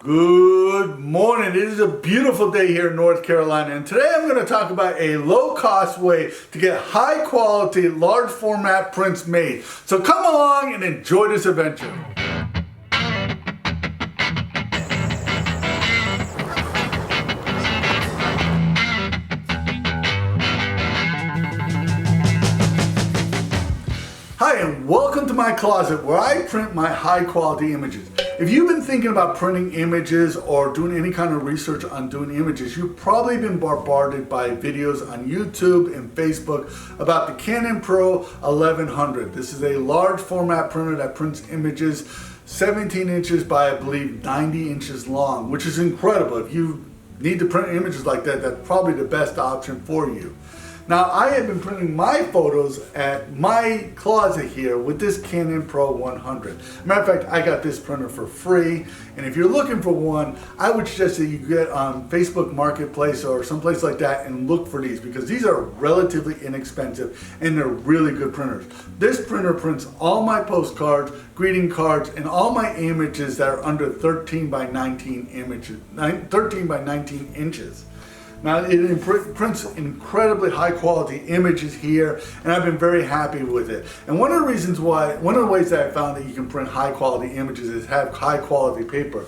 Good morning. It is a beautiful day here in North Carolina, and today I'm going to talk about a low-cost way to get high-quality, large format prints made. So come along and enjoy this adventure. Hi, and welcome to my closet where I print my high-quality images. If you've been thinking about printing images or doing any kind of research on doing images, you've probably been bombarded by videos on YouTube and Facebook about the Canon Pro 1100. This is a large format printer that prints images 17 inches by, I believe, 90 inches long, which is incredible. If you need to print images like that, that's probably the best option for you. Now, I have been printing my photos at my closet here with this Canon Pro 100. Matter of fact, I got this printer for free, and if you're looking for one, I would suggest that you get on Facebook Marketplace or someplace like that and look for these, because these are relatively inexpensive and they're really good printers. This printer prints all my postcards, greeting cards, and all my images that are under 13 by 19 inches. Now, it prints incredibly high quality images here, and I've been very happy with it. And one of the ways that I found that you can print high quality images is have high quality paper.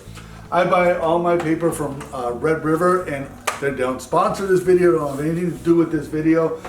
I buy all my paper from Red River, and they don't sponsor this video, don't have anything to do with this video.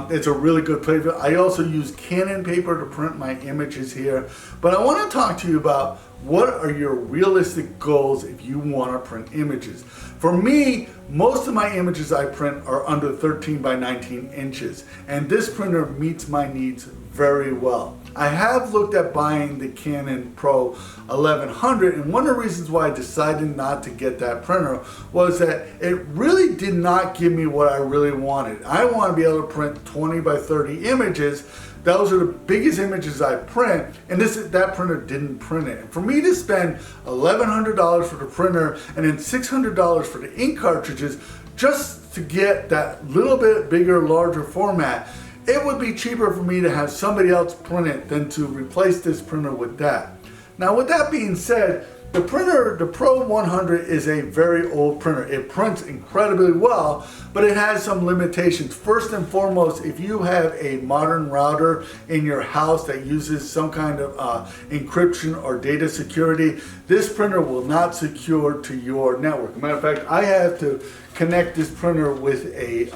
It's a really good paper. I also use Canon paper to print my images here. But I want to talk to you about what are your realistic goals if you want to print images. For me, most of my images I print are under 13 by 19 inches, and this printer meets my needs very well. I have looked at buying the Canon Pro 1100, and one of the reasons why I decided not to get that printer was that it really did not give me what I really wanted. I want to be able to print 20 by 30 images. Those are the biggest images I print, and that printer didn't print it. And for me to spend $1,100 for the printer and then $600 for the ink cartridges just to get that little bit bigger, larger format, it would be cheaper for me to have somebody else print it than to replace this printer with that. Now, with that being said, the Pro 100 is a very old printer. It prints incredibly well, but it has some limitations. First and foremost, if you have a modern router in your house that uses some kind of encryption or data security, this printer will not secure to your network. As a matter of fact, I have to connect this printer with a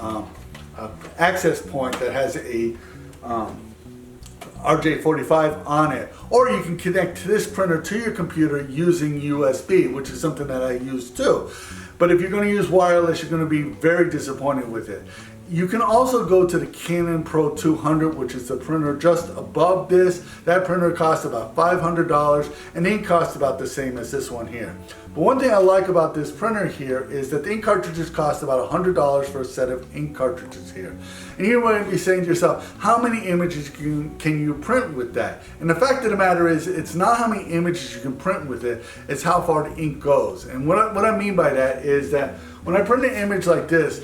access point that has a RJ45 on it, or you can connect this printer to your computer using USB, which is something that I use too. But if you're going to use wireless, you're going to be very disappointed with it. You can also go to the Canon Pro 200, which is the printer just above this. That printer costs about $500, and the ink costs about the same as this one here. But one thing I like about this printer here is that the ink cartridges cost about $100 for a set of ink cartridges here. And you might be saying to yourself, how many images can you print with that? And the fact of the matter is, it's not how many images you can print with it, it's how far the ink goes. And what I mean by that is that when I print an image like this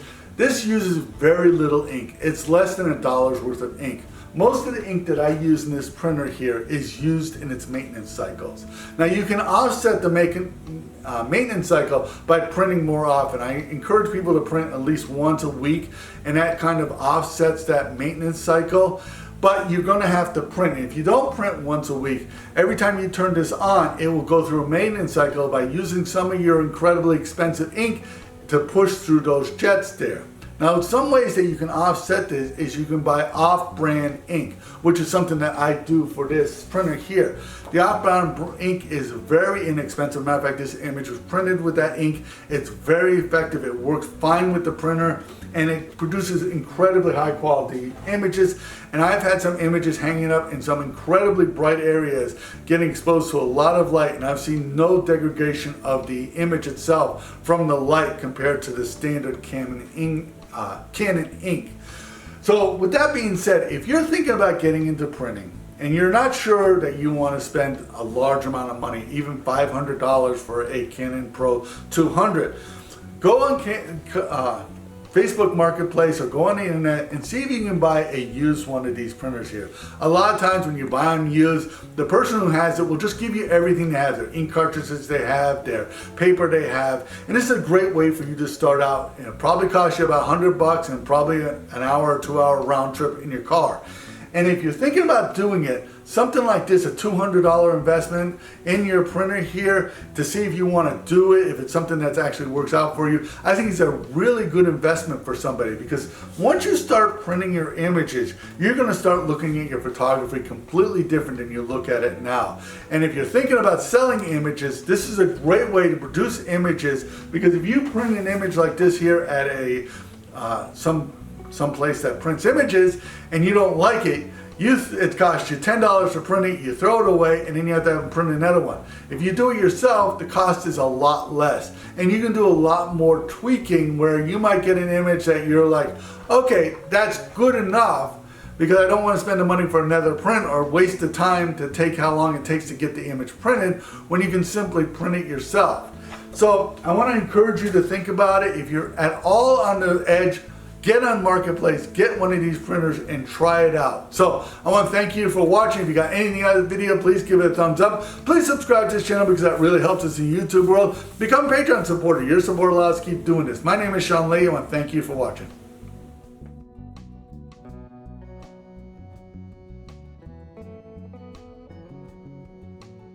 uses very little ink. It's less than $1 worth of ink. Most of the ink that I use in this printer here is used in its maintenance cycles. Now, you can offset the maintenance cycle by printing more often. I encourage people to print at least once a week, and that kind of offsets that maintenance cycle. But you're going to have to print it. If you don't print once a week, every time you turn this on, it will go through a maintenance cycle by using some of your incredibly expensive ink to push through those jets there. Now, some ways that you can offset this is you can buy off-brand ink, which is something that I do for this printer here. The off-brand ink is very inexpensive. Matter of fact, this image was printed with that ink. It's very effective. It works fine with the printer, and it produces incredibly high-quality images. And I've had some images hanging up in some incredibly bright areas, getting exposed to a lot of light, and I've seen no degradation of the image itself from the light compared to the standard Canon ink. So with that being said, if you're thinking about getting into printing and you're not sure that you want to spend a large amount of money, even $500 for a Canon Pro 200, go on Facebook Marketplace or go on the internet and see if you can buy a used one of these printers here. A lot of times when you buy them used, the person who has it will just give you everything they have, their ink cartridges they have, their paper they have, and this is a great way for you to start out. It'll probably cost you about $100 and probably an hour or 2 hour round trip in your car. And if you're thinking about doing it, something like this, a $200 investment in your printer here to see if you want to do it, if it's something that actually works out for you, I think it's a really good investment for somebody, because once you start printing your images, you're going to start looking at your photography completely different than you look at it now. And if you're thinking about selling images, this is a great way to produce images, because if you print an image like this here at a some place that prints images and you don't like it, it costs you $10 for printing, you throw it away, and then you have to have them print another one. If you do it yourself, the cost is a lot less, and you can do a lot more tweaking, where you might get an image that you're like, okay, that's good enough, because I don't want to spend the money for another print or waste the time to take how long it takes to get the image printed, when you can simply print it yourself. So I want to encourage you to think about it. If you're at all on the edge, get on Marketplace, get one of these printers and try it out. So I want to thank you for watching. If you got anything out of the video, please give it a thumbs up. Please subscribe to this channel, because that really helps us in the YouTube world. Become a Patreon supporter. Your support allows us to keep doing this. My name is Sean Lee. I want to thank you for watching.